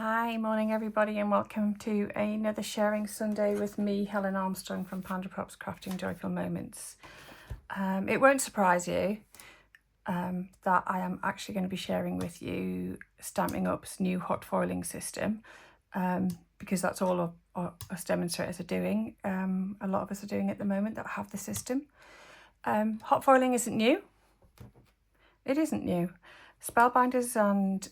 Hi, morning everybody, and welcome to another Sharing Sunday with me, Helen Armstrong from Panda Props Crafting Joyful Moments. It won't surprise you that I am actually going to be sharing with you Stampin' Up's new hot foiling system, because that's all us demonstrators are doing. A lot of us are doing it at the moment that have the system. Hot foiling isn't new. It isn't new. Spellbinders and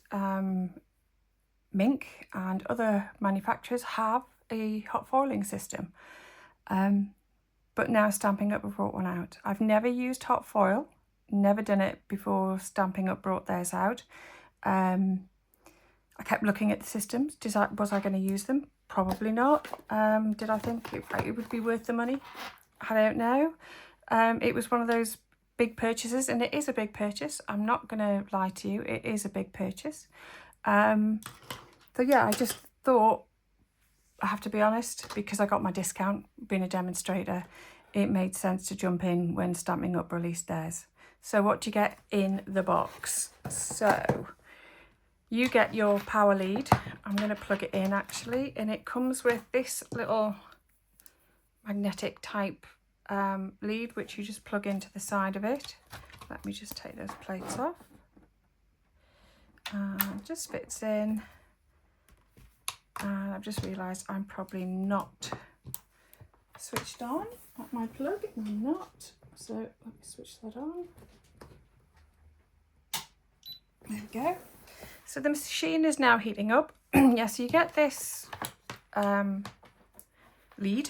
Mink and other manufacturers have a hot foiling system, but now Stampin' Up have brought one out. I've never used hot foil, never done it before Stampin' Up brought theirs out. I kept looking at the systems. Was I going to use them? Probably not. Did I think it would be worth the money? I don't know. It was one of those big purchases, and it is a big purchase. I'm not going to lie to you. It is a big purchase. So yeah, I just thought, I have to be honest, because I got my discount being a demonstrator, it made sense to jump in when Stampin' Up released theirs. So what do you get in the box? So you get your power lead. I'm going to plug it in actually, and it comes with this little magnetic type lead, which you just plug into the side of it. Let me just take those plates off. It just fits in. And I've just realised I'm probably not switched on at my plug. I'm not. So let me switch that on. There we go. So the machine is now heating up. Yeah, so you get this lead,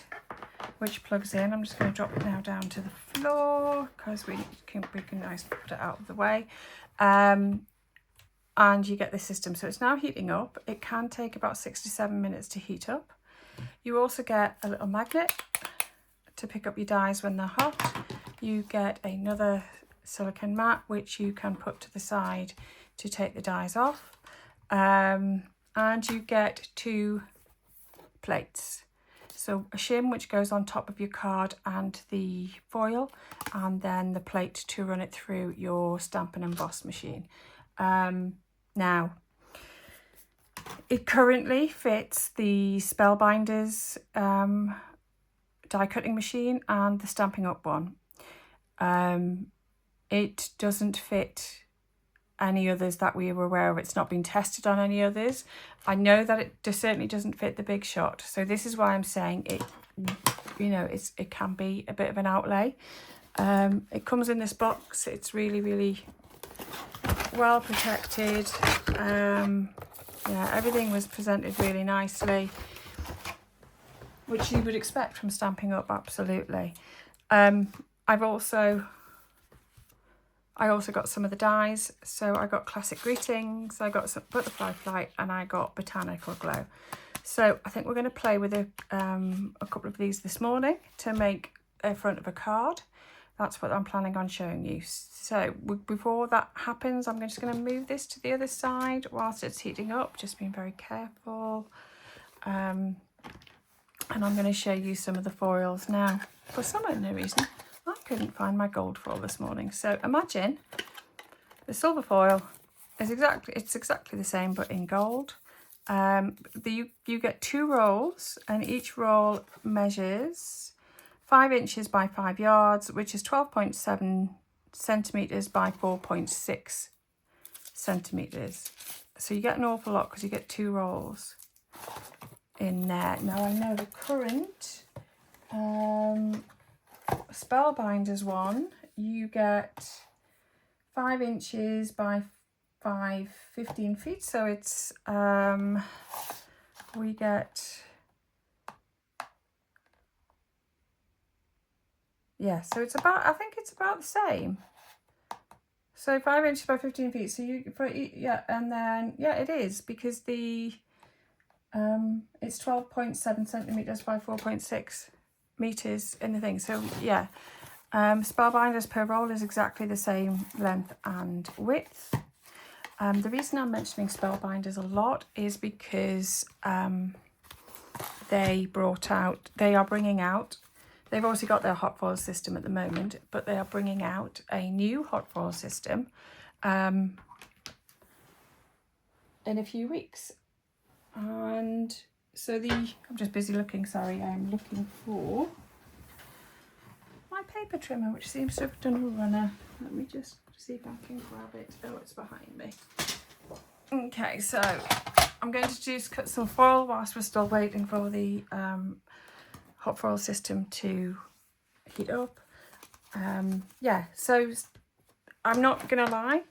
which plugs in. I'm just going to drop it now down to the floor because we can nice put it out of the way. And you get this system. So it's now heating up. It can take about 6 to 7 minutes to heat up. You also get a little magnet to pick up your dies when they're hot. You get another silicone mat, which you can put to the side to take the dies off. And you get 2 plates. So a shim, which goes on top of your card and the foil, and then the plate to run it through your Stamp and Emboss machine. Now, it currently fits the Spellbinders die cutting machine and the Stampin' Up one. It doesn't fit any others that we were aware of. It's not been tested on any others. I know that it certainly doesn't fit the Big Shot. So this is why I'm saying it, you know, it can be a bit of an outlay. It comes in this box. It's really, really well protected. Yeah, everything was presented really nicely, which you would expect from Stampin' Up, absolutely. I also got some of the dies. So I got Classic Greetings, I got some Butterfly Flight, and I got Botanical Glow. So I think we're going to play with a couple of these this morning to make a front of a card. That's what I'm planning on showing you. So before that happens, I'm just going to move this to the other side whilst it's heating up, just being very careful. And I'm going to show you some of the foils now. For some unknown reason, I couldn't find my gold foil this morning. So imagine the silver foil is exactly the same, but in gold. You get 2 rolls, and each roll measures 5 inches by 5 yards, which is 12.7 centimetres by 4.6 centimetres. So you get an awful lot because you get 2 rolls in there. Now I know the current Spellbinders one, you get 5 inches by 15 feet. So it's, we get... Yeah, so it's about, I think it's about the same. So 5 inches by 15 feet. So yeah, and then, yeah, it is, because the, it's 12.7 centimetres by 4.6 metres in the thing. So yeah, Spellbinders per roll is exactly the same length and width. The reason I'm mentioning Spellbinders a lot is because they are bringing out, they've obviously got their hot foil system at the moment, but they are bringing out a new hot foil system in a few weeks. And so I'm just busy looking, sorry, I'm looking for my paper trimmer, which seems to have done a runner. Let me just see if I can grab it. Oh, it's behind me. Okay, so I'm going to just cut some foil whilst we're still waiting for the hot foil system to heat up. Yeah, so I'm not gonna lie,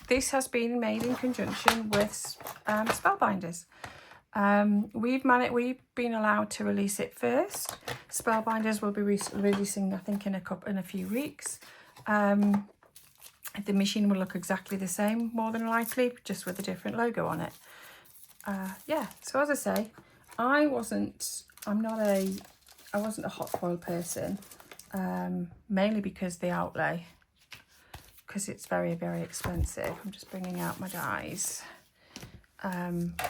this has been made in conjunction with Spellbinders. We've been allowed to release it first. Spellbinders will be releasing, I think, in a few weeks. The machine will look exactly the same, more than likely, just with a different logo on it. Yeah, so as I say, I wasn't a hot foil person, mainly because the outlay, because it's very, very expensive. I'm just bringing out my dies.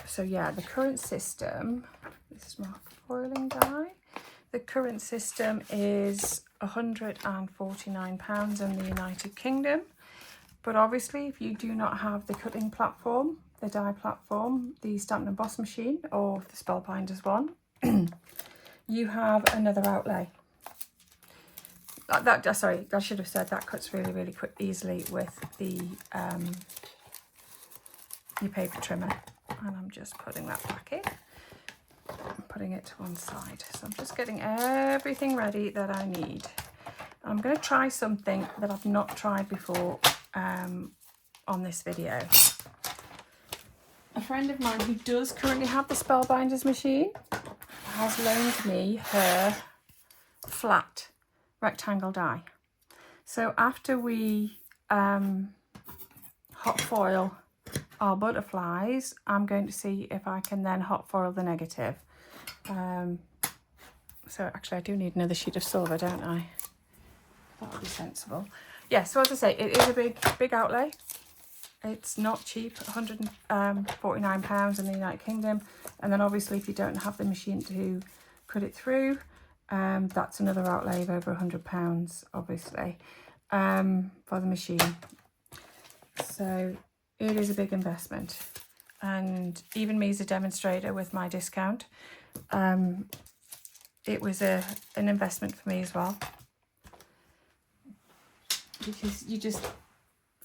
So yeah, the current system, this is my foiling die. The current system is £149 in the United Kingdom. But obviously, if you do not have the cutting platform, the die platform, the Stampin' Up Boss machine, or the Spellbinders one, you have another outlay. Sorry, I should have said that cuts really, really quick, easily with the your paper trimmer. And I'm just putting that back in. I'm putting it to one side. So I'm just getting everything ready that I need. I'm going to try something that I've not tried before on this video. A friend of mine who does currently have the Spellbinders machine has loaned me her flat rectangle die. So after we hot foil our butterflies, I'm going to see if I can then hot foil the negative. So actually I do need another sheet of silver, don't I? That would be sensible. Yeah, so as I say, it is a big outlay. It's not cheap, £149 in the United Kingdom. And then obviously if you don't have the machine to put it through, that's another outlay of over £100, obviously, for the machine. So it is a big investment. And even me as a demonstrator with my discount, it was an investment for me as well. Because you just,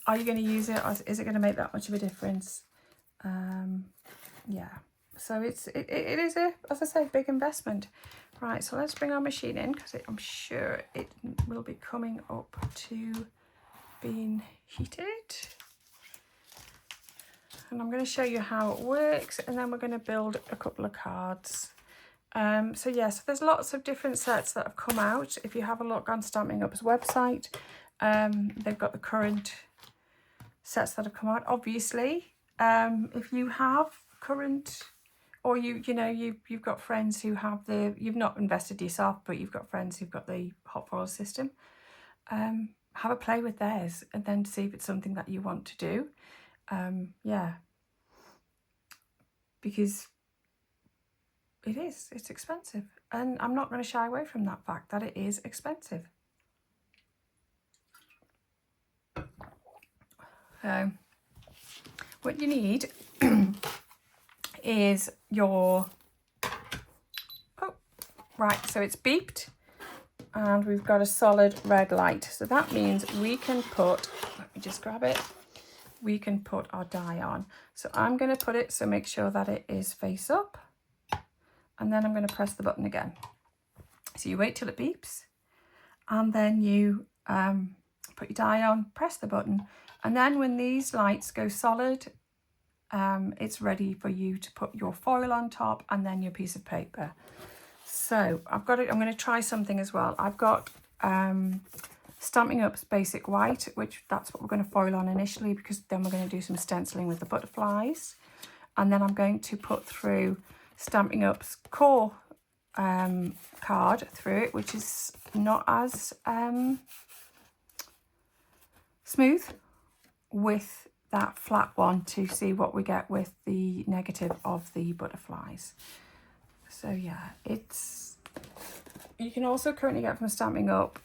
are you going to use it, or is it going to make that much of a difference? Yeah, so it is as I say, big investment. Right, so let's bring our machine in, because I'm sure it will be coming up to being heated. And I'm going to show you how it works, and then we're going to build a couple of cards. So yeah, so there's lots of different sets that have come out. If you have a look on Stampin' Up's website, they've got the current sets that have come out. Obviously, if you have current, or you've got friends who have you've not invested yourself, but you've got friends who've got the hot foil system, have a play with theirs and then see if it's something that you want to do. Yeah, because it's expensive, and I'm not going to shy away from that fact that it is expensive. So what you need is your, right, so it's beeped and we've got a solid red light. So that means we can put, let me just grab it, we can put our die on. So I'm going to put it, so make sure that it is face up, and then I'm going to press the button again. So you wait till it beeps, and then you put your die on, press the button, and then when these lights go solid, it's ready for you to put your foil on top and then your piece of paper. So I'm going to try something as well. I've got Stampin' Up's Basic White, which that's what we're going to foil on initially, because then we're going to do some stenciling with the butterflies. And then I'm going to put through Stampin' Up's core card through it, which is not as smooth, with that flat one, to see what we get with the negative of the butterflies. So yeah, you can also currently get from Stampin' Up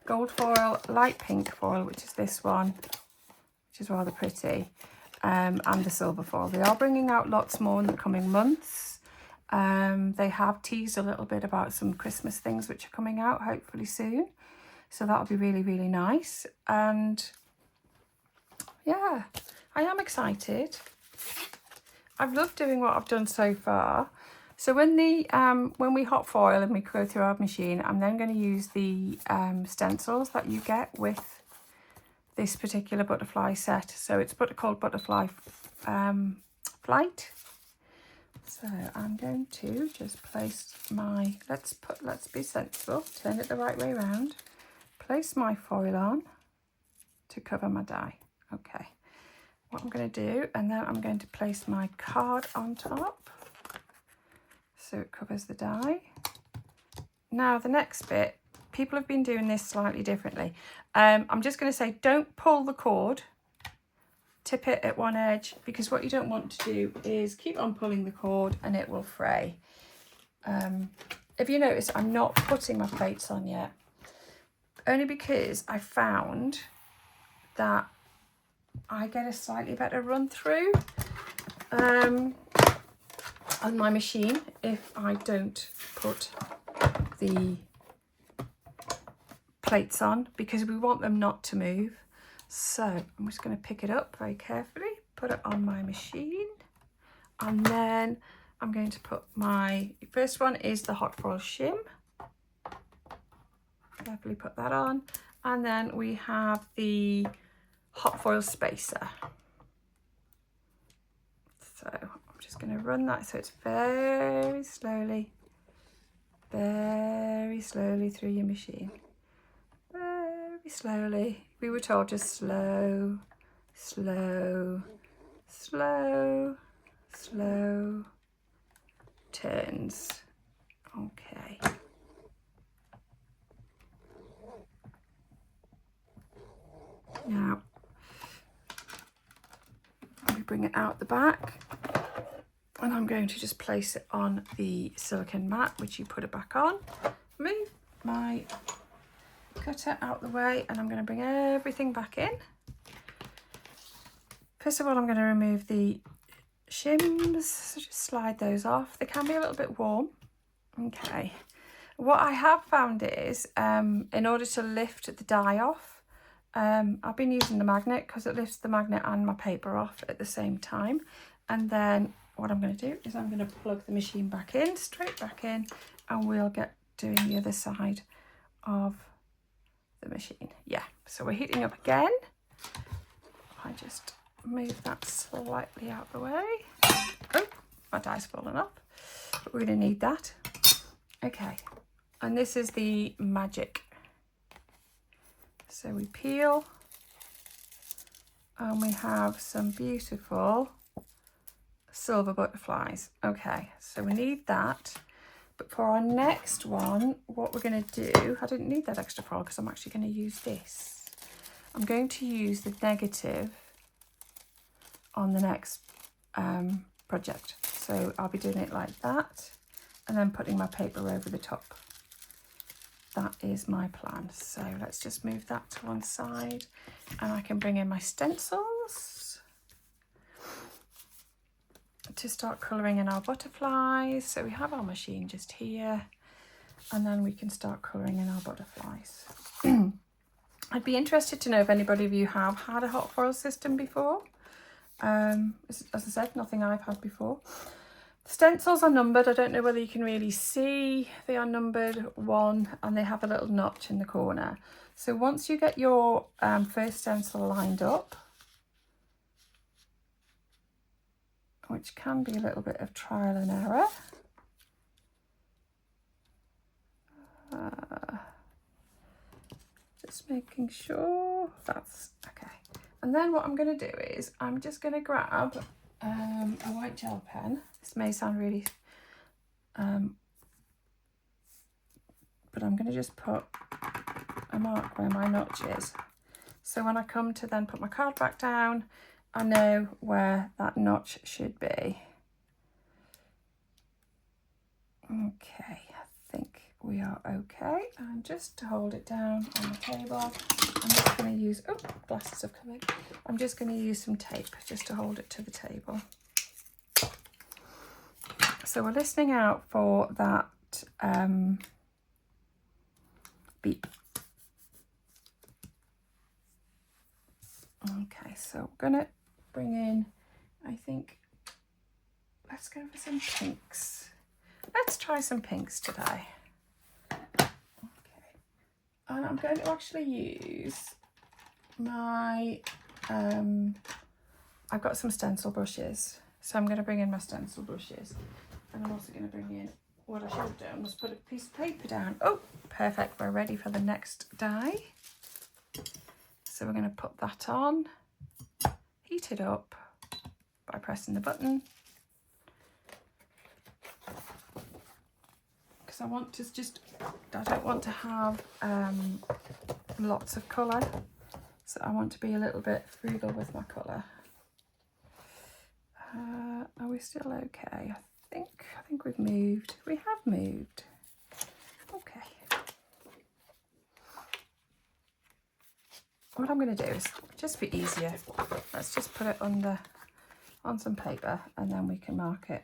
gold foil, light pink foil, which is this one, which is rather pretty. and the silver foil. They are bringing out lots more in the coming months. They have teased a little bit about some Christmas things which are coming out hopefully soon. So that'll be really, really nice. And yeah, I am excited. I've loved doing what I've done so far. So when we hot foil and we go through our machine, I'm then going to use the stencils that you get with this particular butterfly set. So it's called Butterfly Flight. So I'm going to just place my, let's be sensible, turn it the right way around, place my foil on to cover my die. Okay, what I'm going to do, and then I'm going to place my card on top so it covers the die. Now the next bit, people have been doing this slightly differently. I'm just going to say, don't pull the cord, tip it at one edge, because what you don't want to do is keep on pulling the cord and it will fray. If you notice, I'm not putting my plates on yet, only because I found that I get a slightly better run through on my machine if I don't put the plates on, because we want them not to move. So I'm just going to pick it up very carefully, put it on my machine, and then I'm going to put my first one is the hot foil shim. Carefully put that on, and then we have the hot foil spacer. So I'm just going to run that so it's very slowly through your machine. Very slowly. We were told just slow, slow, slow, slow turns. Okay. Now, we bring it out the back, and I'm going to just place it on the silicone mat, which you put it back on. Move my cutter out the way, and I'm going to bring everything back in. First of all, I'm going to remove the shims, so just slide those off. They can be a little bit warm. Okay. What I have found is, in order to lift the die off, I've been using the magnet because it lifts the magnet and my paper off at the same time. And then what I'm going to do is I'm going to plug the machine back in, straight back in, and we'll get doing the other side of the machine. Yeah, so we're heating up again. I just move that slightly out the way. Oh, my die's fallen off, but we're going to need that. Okay, and this is the magic. So we peel, and we have some beautiful silver butterflies. Okay, so we need that. But for our next one, what we're going to do, I didn't need that extra foil because I'm actually going to use this. I'm going to use the negative on the next project. So I'll be doing it like that, and then putting my paper over the top. That is my plan. So let's just move that to one side, and I can bring in my stencils to start colouring in our butterflies. So we have our machine just here, and then we can start colouring in our butterflies. I'd be interested to know if anybody of you have had a hot foil system before. As I said, nothing I've had before. The stencils are numbered. I don't know whether you can really see. They are numbered 1, and they have a little notch in the corner. So once you get your first stencil lined up, which can be a little bit of trial and error, just making sure that's okay. And then what I'm going to do is I'm just going to grab a white gel pen. This may sound really but I'm going to just put a mark where my notch is, so when I come to then put my card back down, I know where that notch should be. Okay, I think we are okay. And just to hold it down on the table, I'm just going to use, oh, glasses have come in. I'm just going to use some tape just to hold it to the table. So we're listening out for that beep. Okay, so we're going to bring in, I think, let's go for some pinks. Let's try some pinks today. Okay, and I'm going to actually use my, I've got some stencil brushes. So I'm going to bring in my stencil brushes. And I'm also going to bring in, what I should have done was put a piece of paper down. Oh, perfect. We're ready for the next die. So we're going to put that on, heat it up by pressing the button. Because I want to just, I don't want to have lots of colour. So I want to be a little bit frugal with my colour. Are we still okay? I think we've moved. We have moved. Okay. What I'm going to do is, just be easier, let's just put it on some paper and then we can mark it.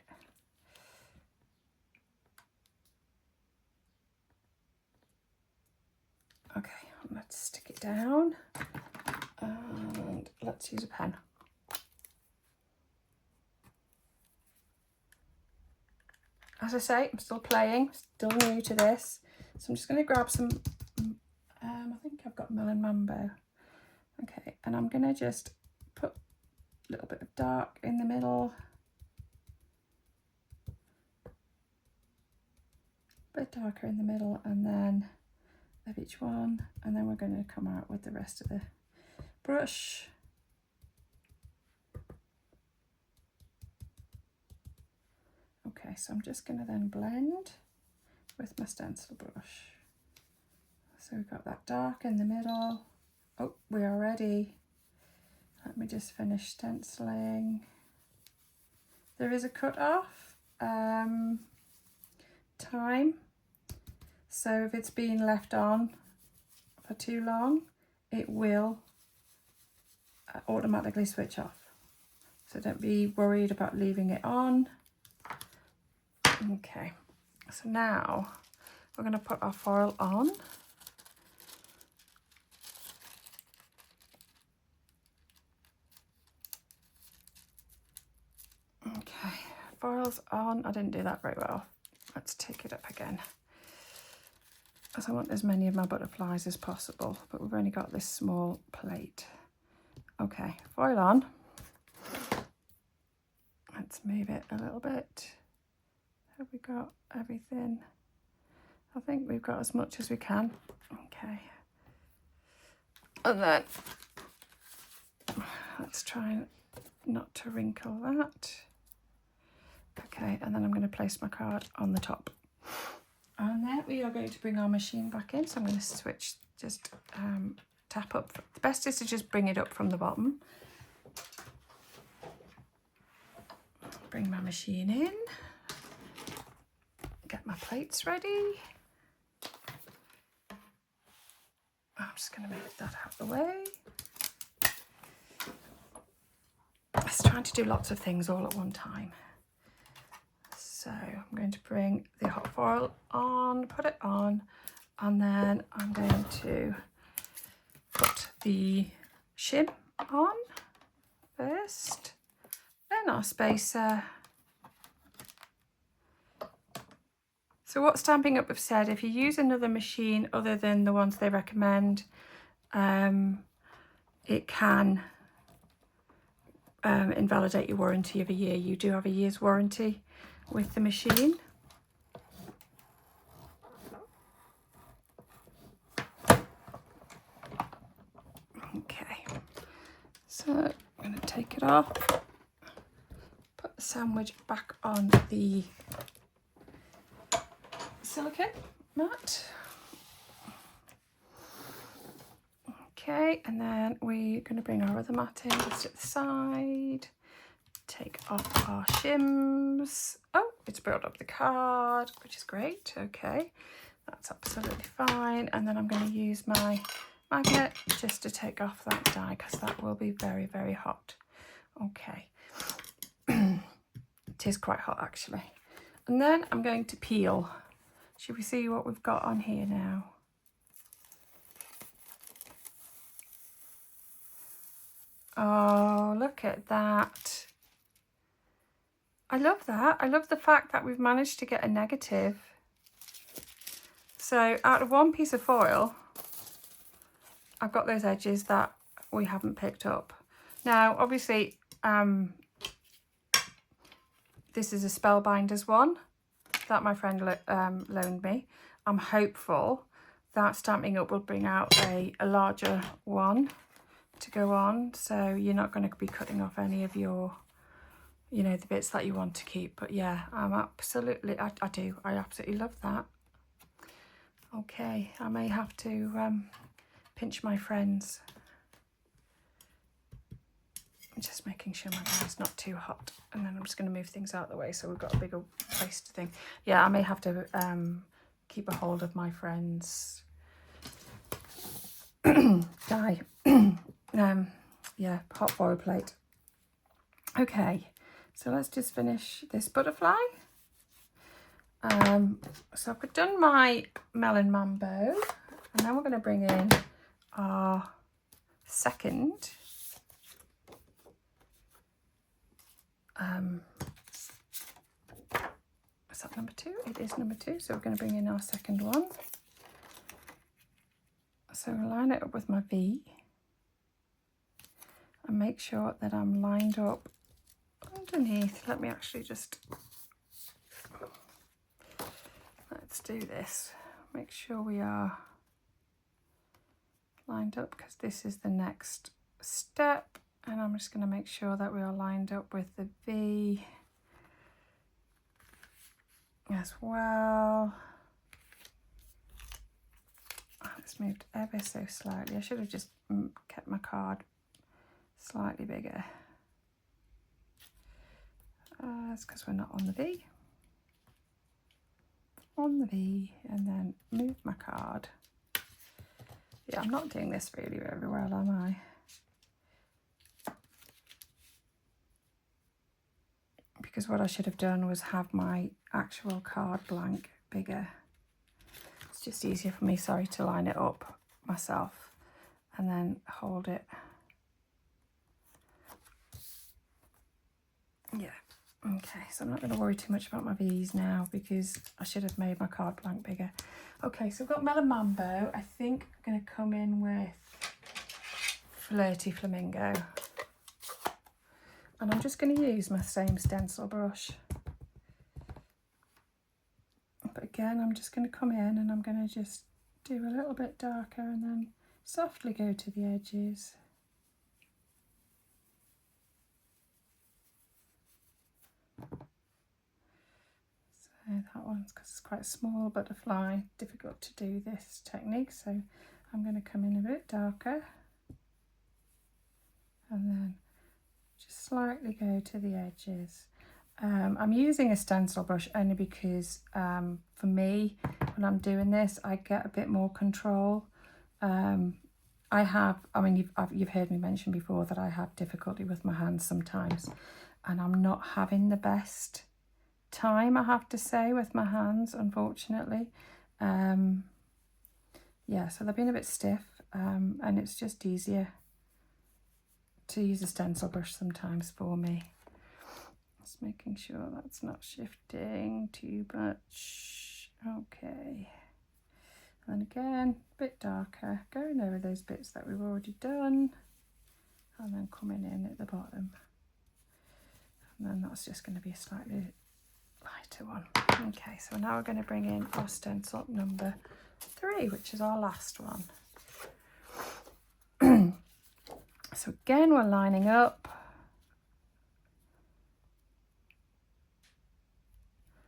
Okay, let's stick it down and let's use a pen. As I say, I'm still playing, still new to this. So I'm just going to grab some, I think I've got Melon Mambo. Okay, and I'm going to just put a little bit of dark in the middle. A bit darker in the middle and then of each one. And then we're going to come out with the rest of the brush. Okay, so I'm just going to then blend with my stencil brush. So we've got that dark in the middle. Oh, we are ready. Let me just finish stenciling. There is a cut off time. So if it's been left on for too long, it will automatically switch off. So don't be worried about leaving it on. Okay, so now we're going to put our foil on. Okay, foil's on. I didn't do that very well. Let's take it up again. As I want as many of my butterflies as possible, but we've only got this small plate. Okay, foil on. Let's move it a little bit. Have we got everything? I think we've got as much as we can. Okay. And then let's try not to wrinkle that. Okay, and then I'm going to place my card on the top. And then we are going to bring our machine back in. So I'm going to switch, just tap up. The best is to just bring it up from the bottom. Bring my machine in. Get my plates ready. I'm just going to move that out of the way. I was trying to do lots of things all at one time. So I'm going to bring the hot foil on, put it on, and then I'm going to put the shim on first, then our spacer. So what Stampin' Up have said, if you use another machine other than the ones they recommend, it can invalidate your warranty of a year. You do have a year's warranty with the machine. Okay, so I'm going to take it off, put the sandwich back on the silicone mat. Okay, and then we're going to bring our other mat in just at the side, take off our shims. Oh, it's built up the card, which is great. Okay, that's absolutely fine. And then I'm going to use my magnet just to take off that dye, because that will be very, very hot. Okay. It is quite hot actually. And then I'm going to peel. Should we see what we've got on here now? Oh, look at that. I love that. I love the fact that we've managed to get a negative. So out of one piece of foil, I've got those edges that we haven't picked up. Now, obviously, this is a Spellbinders one that my friend loaned me. I'm hopeful that Stampin' Up will bring out a larger one to go on, so you're not going to be cutting off any of your, you know, the bits that you want to keep. But yeah, I'm absolutely, I absolutely love that. Okay, I may have to pinch my friends. I'm just making sure my pan's not too hot, and then I'm just going to move things out of the way so we've got a bigger place to think. Yeah, I may have to keep a hold of my friend's die. Yeah, hot foil plate. Okay, so let's just finish this butterfly. So I've done my Melon Mambo, and then we're going to bring in our second is that number 2? It is number 2, so we're going to bring in our second one. So I'll line it up with my V and make sure that I'm lined up underneath. Let me actually just, let's do this. Make sure we are lined up, because this is the next step, and I'm just going to make sure that we are lined up with the V as well. Oh, it's moved ever so slightly. I should have just kept my card slightly bigger. That's because we're not on the V. On the V, and then move my card. Yeah, I'm not doing this really very well, am I? Because what I should have done was have my actual card blank bigger. It's just easier for me, sorry, to line it up myself and then hold it. Yeah, okay, so I'm not going to worry too much about my V's now, because I should have made my card blank bigger. Okay, so I've got Melon Mambo. I think I'm going to come in with Flirty Flamingo. And I'm just going to use my same stencil brush. But again, I'm just going to come in and I'm going to just do a little bit darker and then softly go to the edges. So that one's, because it's quite a small butterfly, difficult to do this technique. So I'm going to come in a bit darker and then just slightly go to the edges. I'm using a stencil brush only because for me, when I'm doing this, I get a bit more control. You've heard me mention before that I have difficulty with my hands sometimes, and I'm not having the best time, I have to say, with my hands, unfortunately. Yeah, so they've been a bit stiff, and it's just easier to use a stencil brush sometimes for me. Just making sure that's not shifting too much. Okay, and again, a bit darker, going over those bits that we've already done, and then coming in at the bottom, and then that's just going to be a slightly lighter one. Okay, so now we're going to bring in our stencil number 3, which is our last one. So again, we're lining up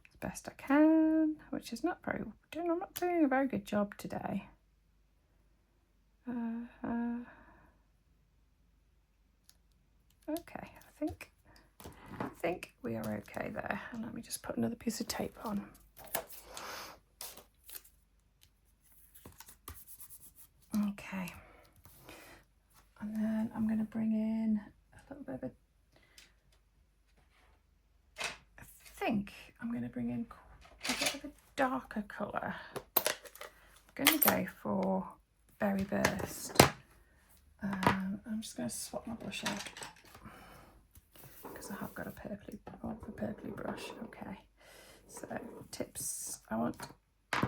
as best I can, which is not very, I'm not doing a very good job today. Okay, I think we are okay there. And let me just put another piece of tape on. Okay, think I'm going to bring in a bit of a darker colour. I'm going to go for Berry Burst. I'm just going to swap my brush out because I have got a purpley brush. Okay, so tips, I want to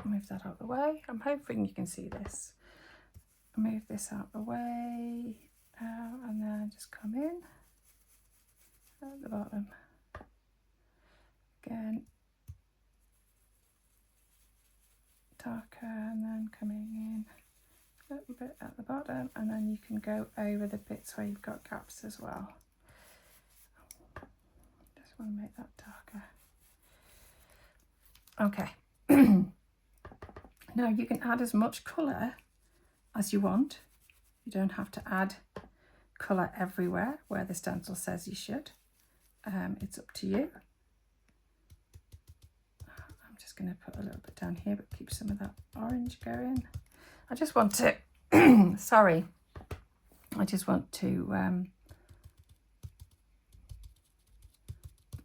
move that out of the way. I'm hoping you can see this. Move this out the way, and then just come in at the bottom. Again, darker, and then coming in a little bit at the bottom, and then you can go over the bits where you've got gaps as well. Just want to make that darker. Okay. Now you can add as much colour as you want. You don't have to add colour everywhere where the stencil says you should. It's up to you. I'm just going to put a little bit down here, but keep some of that orange going. I just want to, sorry, I just want to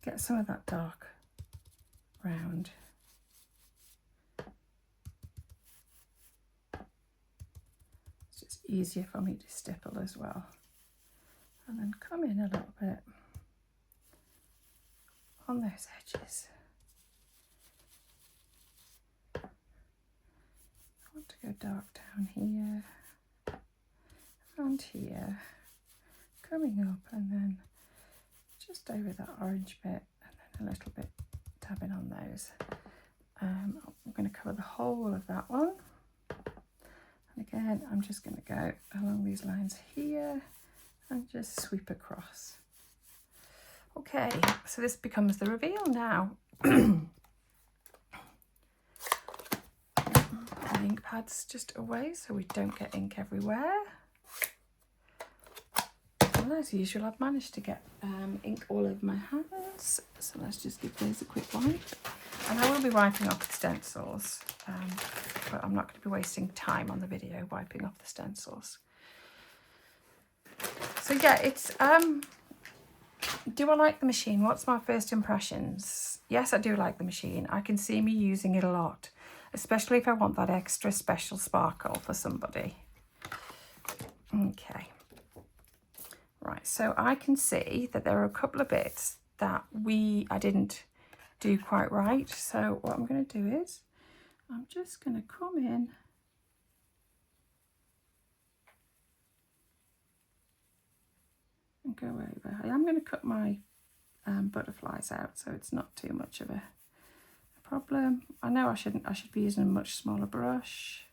get some of that dark round. It's just easier for me to stipple as well. And then come in a little bit on those edges. I want to go dark down here and here, coming up, and then just over that orange bit, and then a little bit tapping on those. I'm going to cover the whole of that one. And again, I'm just going to go along these lines here and just sweep across. Okay, so this becomes the reveal now. The ink pads just away so we don't get ink everywhere. And as usual, I've managed to get ink all over my hands, so let's just give those a quick wipe. And I will be wiping off the stencils, but I'm not going to be wasting time on the video wiping off the stencils. So yeah, it's do I like the machine? What's my first impressions? Yes, I do like the machine. I can see me using it a lot, especially if I want that extra special sparkle for somebody. Okay. Right, so I can see that there are a couple of bits that I didn't do quite right. So what I'm going to do is I'm just going to come in and go over. I am going to cut my butterflies out so it's not too much of a problem. I know I should be using a much smaller brush.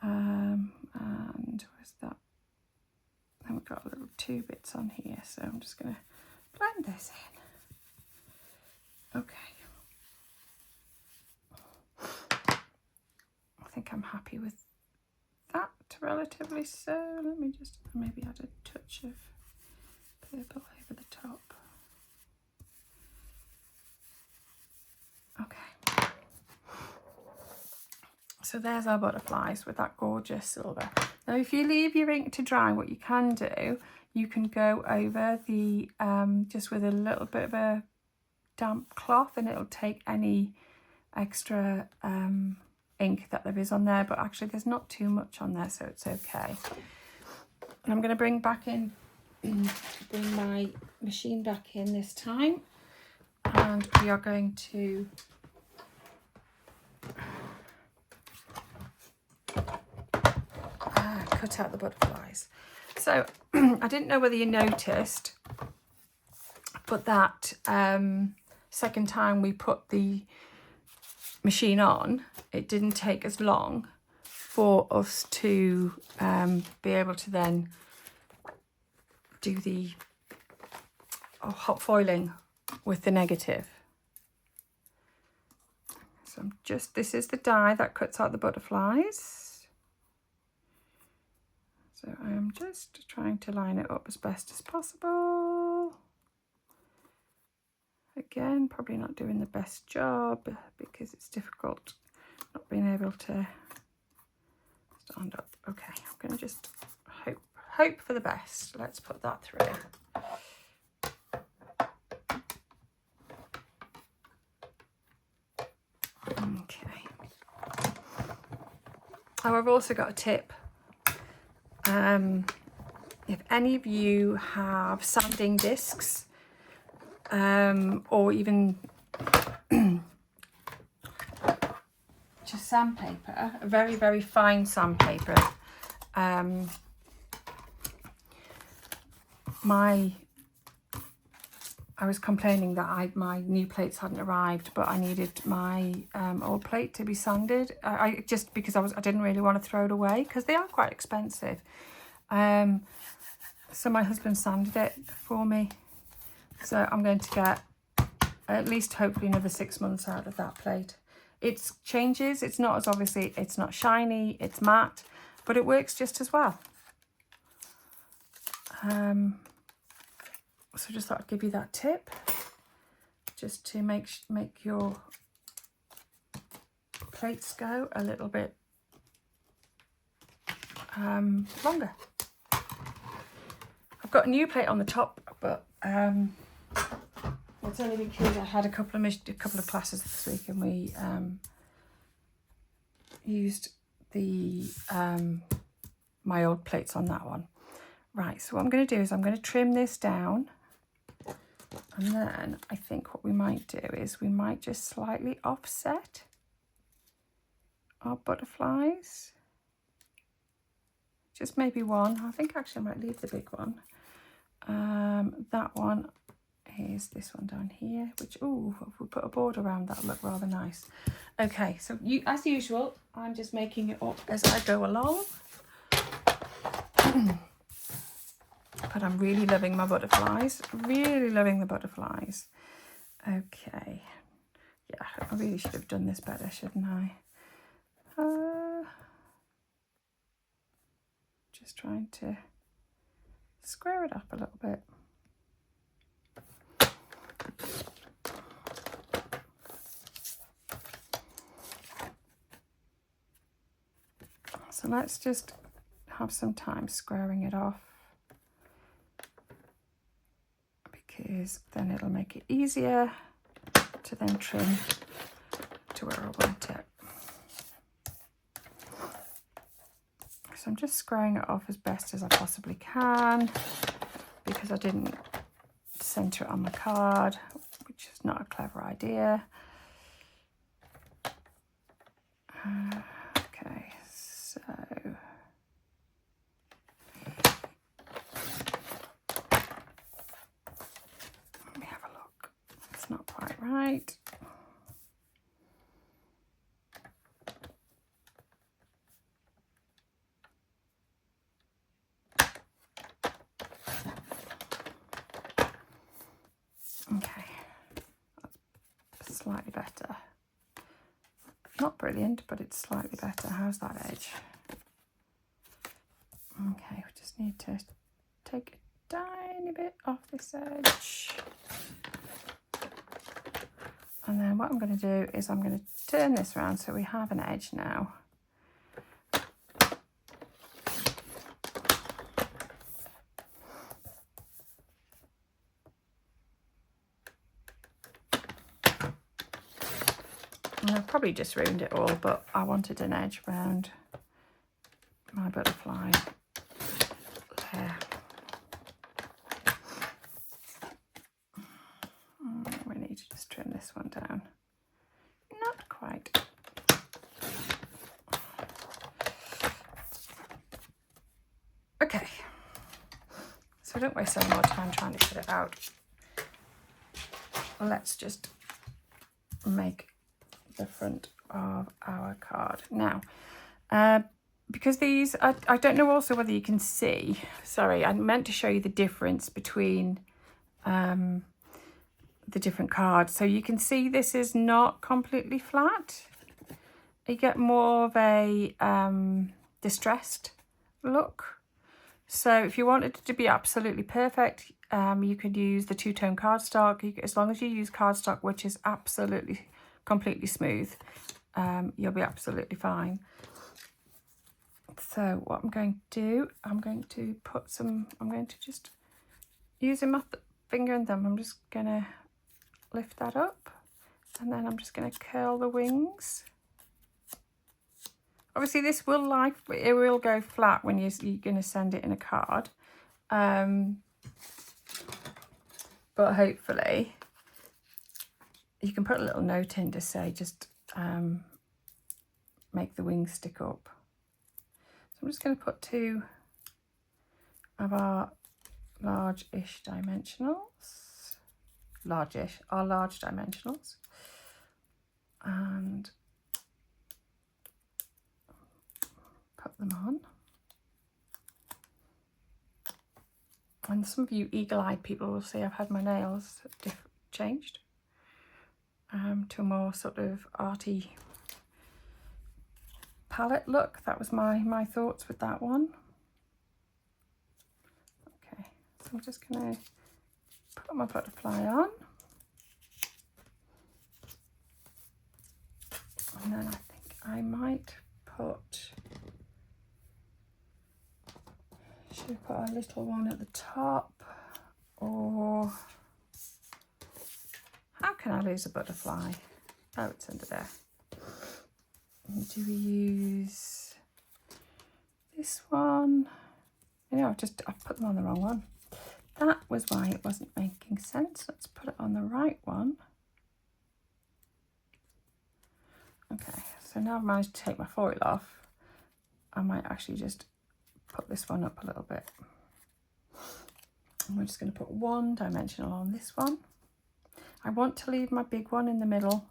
And where's that? Then we've got little 2 bits on here, so I'm just going to blend this in. Okay. I think I'm happy with that relatively so. Let me just maybe add a touch of purple over the top. Okay. So there's our butterflies with that gorgeous silver. Now if you leave your ink to dry, what you can do, you can go over the, just with a little bit of a damp cloth, and it'll take any extra ink that there is on there, but actually there's not too much on there, so it's okay. And I'm going to bring my machine back in this time, and we are going to cut out the butterflies. So I didn't know whether you noticed, but that second time we put the machine on, it didn't take as long for us to be able to then do the hot foiling with the negative. So this is the die that cuts out the butterflies. So I am just trying to line it up as best as possible. Again, probably not doing the best job because it's difficult not being able to stand up. Okay, I'm going to just hope for the best. Let's put that through. Okay. Oh, I've also got a tip. If any of you have sanding discs, or even just sandpaper, a very, very fine sandpaper. I was complaining that my new plates hadn't arrived, but I needed my old plate to be sanded. I just because I didn't really want to throw it away because they are quite expensive. So my husband sanded it for me. So I'm going to get at least hopefully another 6 months out of that plate. It changes. It's not as obviously, it's not shiny, it's matte, but it works just as well. So just thought I'd give you that tip, just to make your plates go a little bit longer. I've got a new plate on the top, but it's only because I had a couple of classes this week, and we used the my old plates on that one. Right, so what I'm going to do is I'm going to trim this down, and then I think what we might do is we might just slightly offset our butterflies. Just maybe one. I think actually I might leave the big one. That one is this one down here, which, oh, if we put a border around, that'll look rather nice. Okay, so as usual, I'm just making it up as I go along. But I'm really loving my butterflies. Really loving the butterflies. Okay. Yeah, I really should have done this better, shouldn't I? Just trying to square it up a little bit. So let's just have some time squaring it off, because then it'll make it easier to then trim to where I want it. So I'm just squaring it off as best as I possibly can, because I didn't center it on my card, which is not a clever idea. Okay, so let me have a look. It's not quite right. Okay, that's slightly better. Not brilliant, but it's slightly better. How's that edge? Okay, we just need to take a tiny bit off this edge. And then what I'm going to do is I'm going to turn this around so we have an edge now. And I've probably just ruined it all, but I wanted an edge around my butterfly there. We need to just trim this one down. Not quite. Okay. So don't waste any more time trying to cut it out. Let's just make the front of our card. Now, because these, I don't know also whether you can see, sorry, I meant to show you the difference between the different cards. So you can see this is not completely flat. You get more of a distressed look. So if you wanted it to be absolutely perfect, you could use the two-tone cardstock. As long as you use cardstock which is absolutely completely smooth, you'll be absolutely fine. So what I'm going to do, I'm going to just using my finger and thumb, I'm just going to lift that up, and then I'm just going to curl the wings. Obviously this will it will go flat when you're going to send it in a card. But hopefully you can put a little note in to say just make the wings stick up. So I'm just going to put 2 of our large-ish dimensionals, large dimensionals, and put them on. And some of you eagle-eyed people will see I've had my nails changed to a more sort of arty palette look. That was my thoughts with that one. Okay, so I'm just going to put my butterfly on. And then I think I might should we put a little one at the top, or how can I lose a butterfly? Oh, it's under there. Do we use this one? You know, I've put them on the wrong one. That was why it wasn't making sense. Let's put it on the right one. Okay, so now I've managed to take my foil off. I might actually just put this one up a little bit. And we're just going to put 1 dimensional on this one. I want to leave my big one in the middle,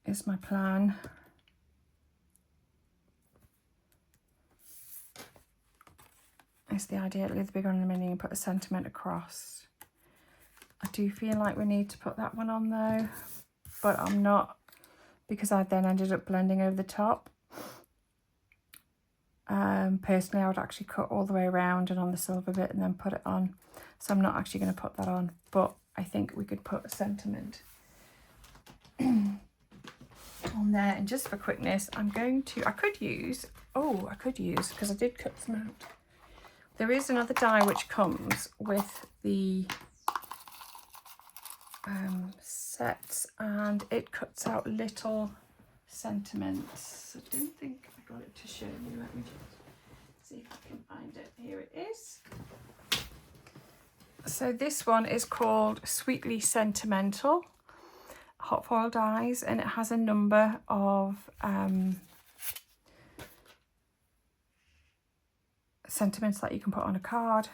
is my plan. It's the idea to leave the big one in the middle and put a sentiment across. I do feel like we need to put that one on though, but I'm not, because I then ended up blending over the top. Personally, I would actually cut all the way around and on the silver bit and then put it on. So I'm not actually going to put that on, but I think we could put a sentiment on there. And just for quickness, I could use, because I did cut some out. There is another die which comes with the sets, and it cuts out little sentiments. I don't think I got it to show you. Let me just see if I can find it. Here it is. So this one is called Sweetly Sentimental hot foil dies, and it has a number of sentiments that you can put on a card,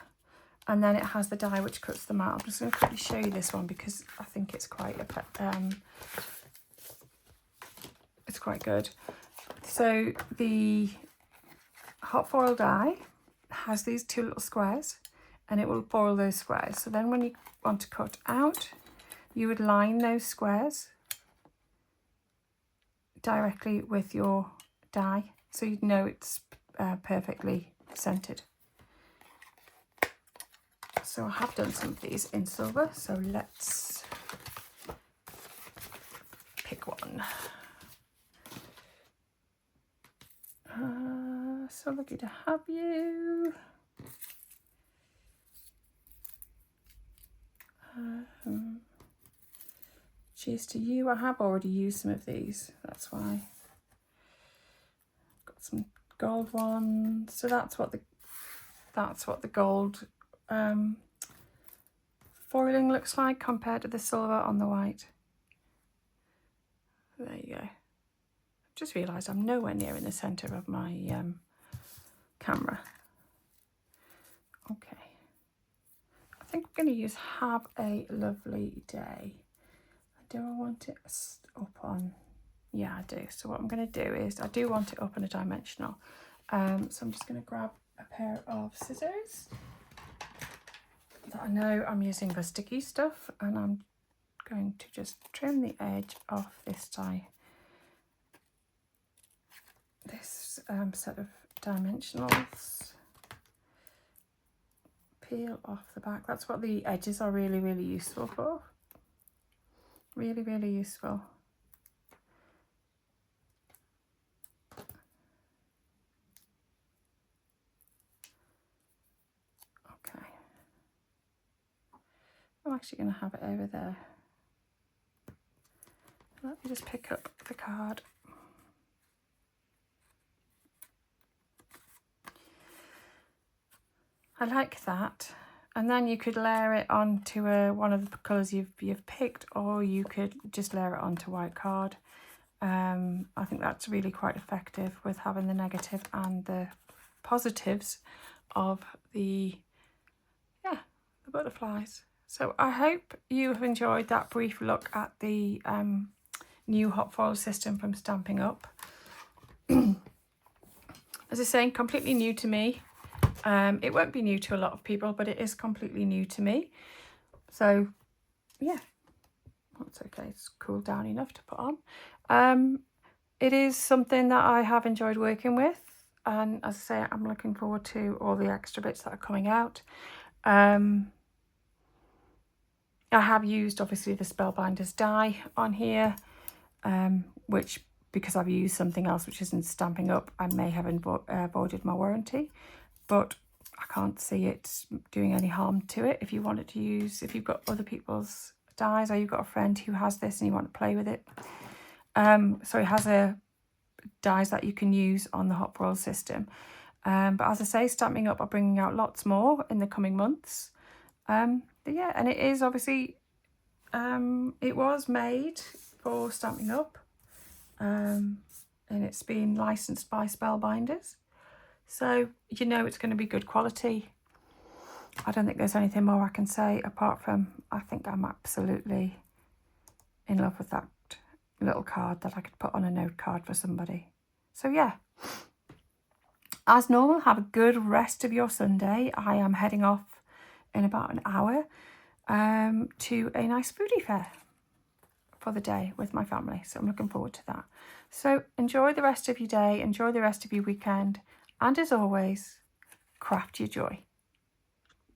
and then it has the die which cuts them out. I'm just going to quickly show you this one because I think it's quite good. So the hot foil die has these 2 little squares, and it will foil those squares. So then when you want to cut out, you would line those squares directly with your die, so you'd know it's perfectly centered. So I have done some of these in silver, so let's pick one. So lucky to have you. Cheers to you. I have already used some of these, that's why. Got some gold ones. So that's what the gold foiling looks like compared to the silver on the white. There you go. I've just realised I'm nowhere near in the centre of my camera. Okay. I think we're going to use Have a Lovely Day. Do I want it up on? Yeah, I do. So what I'm going to do is, I do want it up in a dimensional. So I'm just going to grab a pair of scissors that I know I'm using for sticky stuff, and I'm going to just trim the edge off this set of dimensionals. Peel off the back. That's what the edges are really, really useful for. Really, really useful. Okay. I'm actually going to have it over there. Let me just pick up the card. I like that. And then you could layer it onto one of the colours you've picked, or you could just layer it onto white card. I think that's really quite effective with having the negative and the positives of the butterflies. So I hope you have enjoyed that brief look at the new hot foil system from Stampin' Up. As I say, completely new to me. It won't be new to a lot of people, but it is completely new to me. So yeah, that's okay. It's cooled down enough to put on. It is something that I have enjoyed working with, and as I say, I'm looking forward to all the extra bits that are coming out. I have used obviously the Spellbinders die on here, which, because I've used something else which isn't Stampin' Up, I may have voided my warranty, but I can't see it doing any harm to it. If you wanted to use, if you've got other people's dies, or you've got a friend who has this and you want to play with it. So it has dies that you can use on the hot foil system. But as I say, Stampin' Up are bringing out lots more in the coming months. But yeah, and it is obviously, it was made for Stampin' Up, and it's been licensed by Spellbinders. So you know it's going to be good quality. I don't think there's anything more I can say apart from I think I'm absolutely in love with that little card that I could put on a note card for somebody. So yeah, as normal, have a good rest of your Sunday. I am heading off in about an hour to a nice foodie fair for the day with my family. So I'm looking forward to that. So enjoy the rest of your day, enjoy the rest of your weekend, and as always, craft your joy.